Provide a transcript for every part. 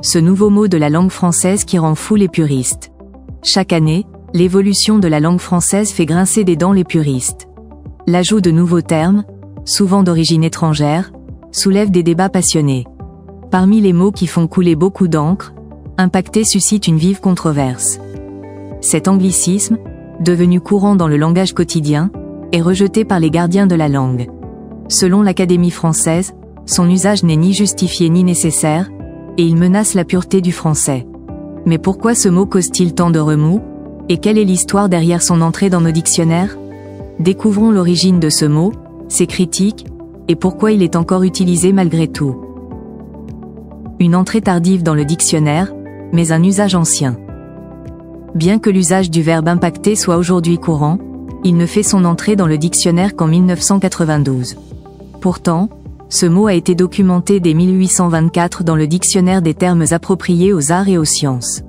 ce nouveau mot de la langue française qui rend fou les puristes. Chaque année, l'évolution de la langue française fait grincer des dents les puristes. L'ajout de nouveaux termes, souvent d'origine étrangère, soulève des débats passionnés. Parmi les mots qui font couler beaucoup d'encre, impacter suscite une vive controverse. Cet anglicisme, devenu courant dans le langage quotidien, est rejeté par les gardiens de la langue. Selon l'Académie française, son usage n'est ni justifié ni nécessaire, et il menace la pureté du français. Mais pourquoi ce mot cause-t-il tant de remous? Et quelle est l'histoire derrière son entrée dans nos dictionnaires? Découvrons l'origine de ce mot, ses critiques, et pourquoi il est encore utilisé malgré tout. Une entrée tardive dans le dictionnaire, mais un usage ancien. Bien que l'usage du verbe impacter soit aujourd'hui courant, il ne fait son entrée dans le dictionnaire qu'en 1992. Pourtant, ce mot a été documenté dès 1824 dans le dictionnaire des termes appropriés aux arts et aux sciences.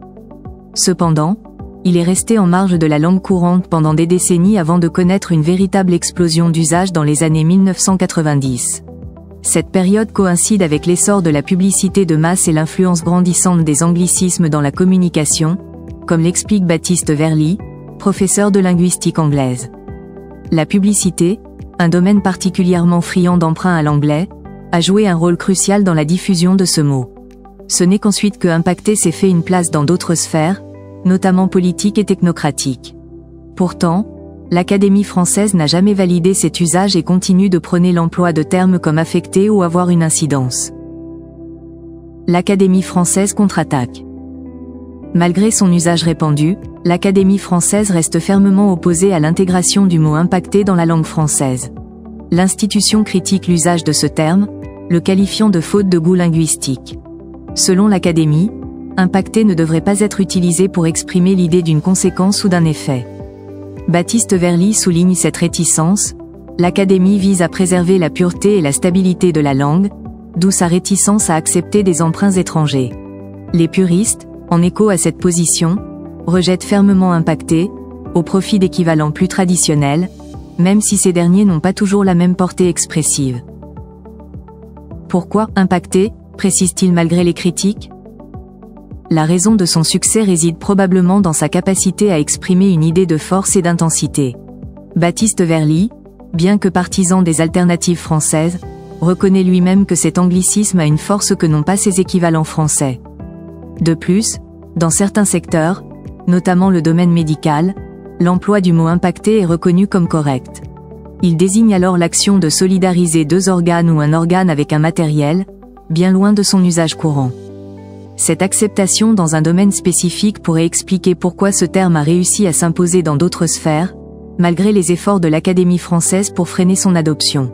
Cependant, il est resté en marge de la langue courante pendant des décennies avant de connaître une véritable explosion d'usage dans les années 1990. Cette période coïncide avec l'essor de la publicité de masse et l'influence grandissante des anglicismes dans la communication, comme l'explique Baptiste Verly, professeur de linguistique anglaise. La publicité, un domaine particulièrement friand d'emprunt à l'anglais, a joué un rôle crucial dans la diffusion de ce mot. Ce n'est qu'ensuite que impacter s'est fait une place dans d'autres sphères, notamment politiques et technocratiques. Pourtant, l'Académie française n'a jamais validé cet usage et continue de prôner l'emploi de termes comme affecter ou avoir une incidence. L'Académie française contre-attaque. Malgré son usage répandu, l'Académie française reste fermement opposée à l'intégration du mot impacter dans la langue française. L'institution critique l'usage de ce terme, le qualifiant de faute de goût linguistique. Selon l'Académie, impacter ne devrait pas être utilisé pour exprimer l'idée d'une conséquence ou d'un effet. Baptiste Verly souligne cette réticence. L'Académie vise à préserver la pureté et la stabilité de la langue, d'où sa réticence à accepter des emprunts étrangers. Les puristes, en écho à cette position, rejettent fermement impacter, au profit d'équivalents plus traditionnels, même si ces derniers n'ont pas toujours la même portée expressive. Pourquoi impacter, précise-t-il malgré les critiques? La raison de son succès réside probablement dans sa capacité à exprimer une idée de force et d'intensité. Baptiste Verly, bien que partisan des alternatives françaises, reconnaît lui-même que cet anglicisme a une force que n'ont pas ses équivalents français. De plus, dans certains secteurs, notamment le domaine médical, l'emploi du mot impacter est reconnu comme correct. Il désigne alors l'action de solidariser deux organes ou un organe avec un matériel, bien loin de son usage courant. Cette acceptation dans un domaine spécifique pourrait expliquer pourquoi ce terme a réussi à s'imposer dans d'autres sphères, malgré les efforts de l'Académie française pour freiner son adoption.